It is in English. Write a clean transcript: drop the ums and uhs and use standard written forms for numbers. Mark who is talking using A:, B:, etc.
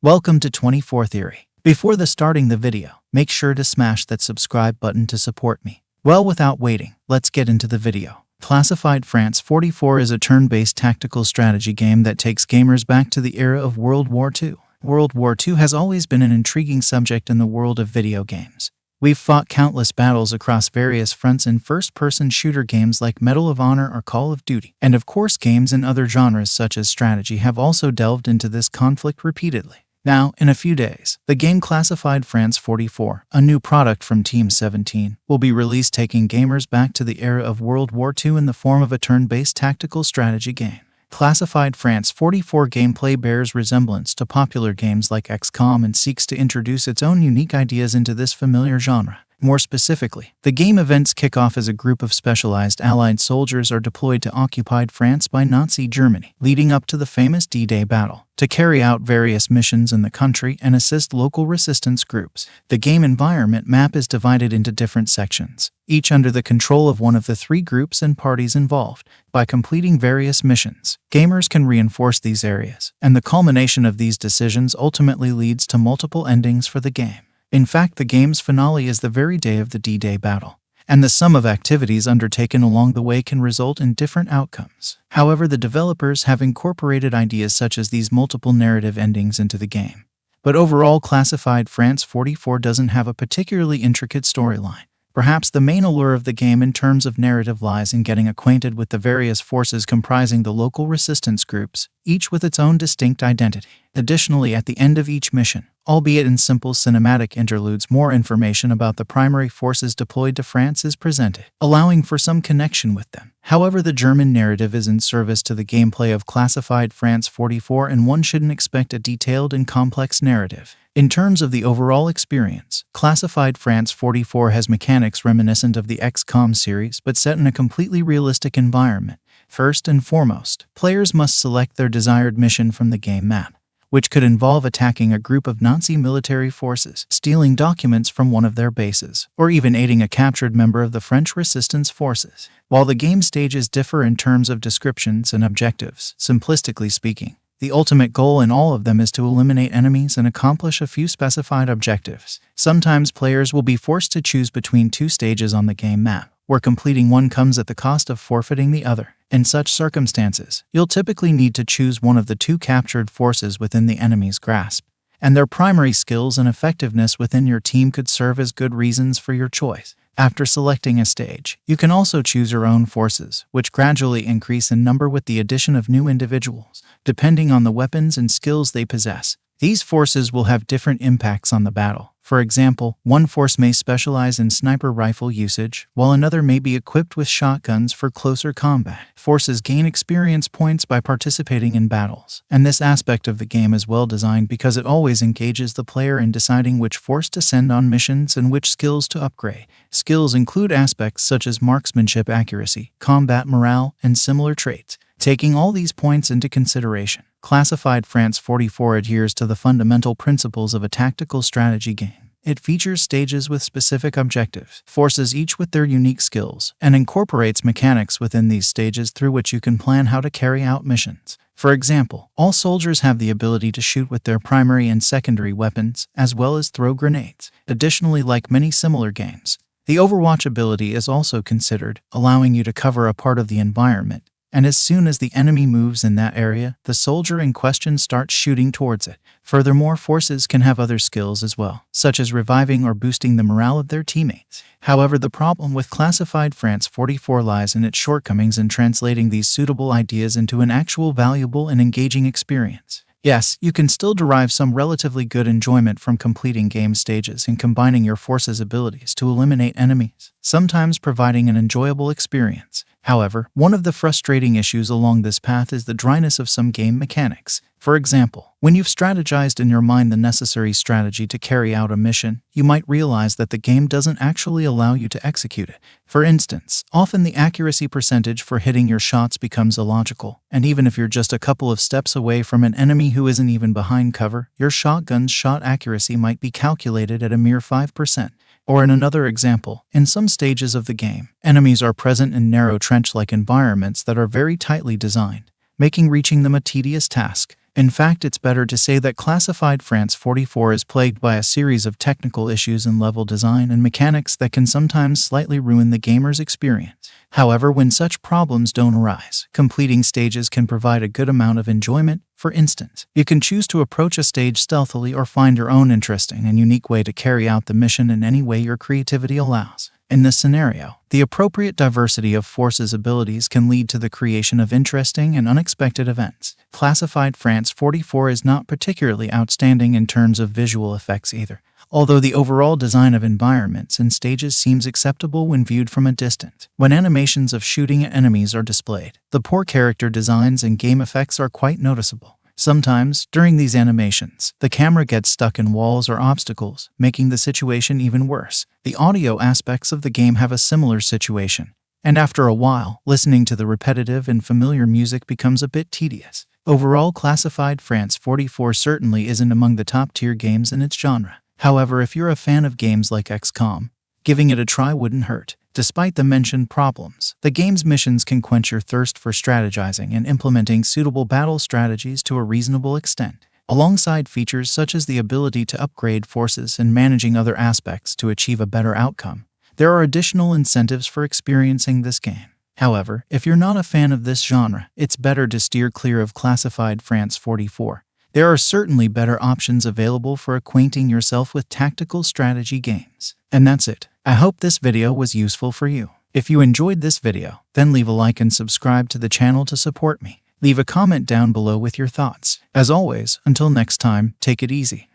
A: Welcome to 24 Theory. Before starting the video, make sure to smash that subscribe button to support me. Well, without waiting, let's get into the video. Classified France 44 is a turn-based tactical strategy game that takes gamers back to the era of World War II. World War II has always been an intriguing subject in the world of video games. We've fought countless battles across various fronts in first-person shooter games like Medal of Honor or Call of Duty. And of course, games in other genres such as strategy have also delved into this conflict repeatedly. Now, in a few days, the game Classified France 44, a new product from Team 17, will be released, taking gamers back to the era of World War II in the form of a turn-based tactical strategy game. Classified France 44 gameplay bears resemblance to popular games like XCOM and seeks to introduce its own unique ideas into this familiar genre. More specifically, the game events kick off as a group of specialized Allied soldiers are deployed to occupied France by Nazi Germany, leading up to the famous D-Day battle, to carry out various missions in the country and assist local resistance groups. The game environment map is divided into different sections, each under the control of one of the three groups and parties involved. By completing various missions, gamers can reinforce these areas, and the culmination of these decisions ultimately leads to multiple endings for the game. In fact, the game's finale is the very day of the D-Day battle, and the sum of activities undertaken along the way can result in different outcomes. However, the developers have incorporated ideas such as these multiple narrative endings into the game. But overall, Classified France 44 doesn't have a particularly intricate storyline. Perhaps the main allure of the game in terms of narrative lies in getting acquainted with the various forces comprising the local resistance groups, each with its own distinct identity. Additionally, at the end of each mission, albeit in simple cinematic interludes, more information about the primary forces deployed to France is presented, allowing for some connection with them. However, the German narrative is in service to the gameplay of Classified France 44, and one shouldn't expect a detailed and complex narrative. In terms of the overall experience, Classified France 44 has mechanics reminiscent of the XCOM series, but set in a completely realistic environment. First and foremost, players must select their desired mission from the game map, which could involve attacking a group of Nazi military forces, stealing documents from one of their bases, or even aiding a captured member of the French resistance forces. While the game stages differ in terms of descriptions and objectives, simplistically speaking, the ultimate goal in all of them is to eliminate enemies and accomplish a few specified objectives. Sometimes players will be forced to choose between two stages on the game map, where completing one comes at the cost of forfeiting the other. In such circumstances, you'll typically need to choose one of the two captured forces within the enemy's grasp, and their primary skills and effectiveness within your team could serve as good reasons for your choice. After selecting a stage, you can also choose your own forces, which gradually increase in number with the addition of new individuals, depending on the weapons and skills they possess. These forces will have different impacts on the battle. For example, one force may specialize in sniper rifle usage, while another may be equipped with shotguns for closer combat. Forces gain experience points by participating in battles, and this aspect of the game is well designed because it always engages the player in deciding which force to send on missions and which skills to upgrade. Skills include aspects such as marksmanship accuracy, combat morale, and similar traits. Taking all these points into consideration, Classified France 44 adheres to the fundamental principles of a tactical strategy game. It features stages with specific objectives, forces each with their unique skills, and incorporates mechanics within these stages through which you can plan how to carry out missions. For example, all soldiers have the ability to shoot with their primary and secondary weapons, as well as throw grenades. Additionally, like many similar games, the Overwatch ability is also considered, allowing you to cover a part of the environment, and as soon as the enemy moves in that area, the soldier in question starts shooting towards it. Furthermore, forces can have other skills as well, such as reviving or boosting the morale of their teammates. However, the problem with Classified France 44 lies in its shortcomings in translating these suitable ideas into an actual valuable and engaging experience. Yes, you can still derive some relatively good enjoyment from completing game stages and combining your force's abilities to eliminate enemies, sometimes providing an enjoyable experience. However, one of the frustrating issues along this path is the dryness of some game mechanics. For example, when you've strategized in your mind the necessary strategy to carry out a mission, you might realize that the game doesn't actually allow you to execute it. For instance, often the accuracy percentage for hitting your shots becomes illogical, and even if you're just a couple of steps away from an enemy who isn't even behind cover, your shotgun's shot accuracy might be calculated at a mere 5%. Or in another example, in some stages of the game, enemies are present in narrow trench-like environments that are very tightly designed, making reaching them a tedious task. In fact, it's better to say that Classified France 44 is plagued by a series of technical issues in level design and mechanics that can sometimes slightly ruin the gamer's experience. However, when such problems don't arise, completing stages can provide a good amount of enjoyment. For instance, you can choose to approach a stage stealthily or find your own interesting and unique way to carry out the mission in any way your creativity allows. In this scenario, the appropriate diversity of Force's abilities can lead to the creation of interesting and unexpected events. Classified France 44 is not particularly outstanding in terms of visual effects either, although the overall design of environments and stages seems acceptable when viewed from a distance. When animations of shooting at enemies are displayed, the poor character designs and game effects are quite noticeable. Sometimes, during these animations, the camera gets stuck in walls or obstacles, making the situation even worse. The audio aspects of the game have a similar situation, and after a while, listening to the repetitive and familiar music becomes a bit tedious. Overall, Classified France 44 certainly isn't among the top-tier games in its genre. However, if you're a fan of games like XCOM, giving it a try wouldn't hurt. Despite the mentioned problems, the game's missions can quench your thirst for strategizing and implementing suitable battle strategies to a reasonable extent. Alongside features such as the ability to upgrade forces and managing other aspects to achieve a better outcome, there are additional incentives for experiencing this game. However, if you're not a fan of this genre, it's better to steer clear of Classified France 44. There are certainly better options available for acquainting yourself with tactical strategy games. And that's it. I hope this video was useful for you. If you enjoyed this video, then leave a like and subscribe to the channel to support me. Leave a comment down below with your thoughts. As always, until next time, take it easy.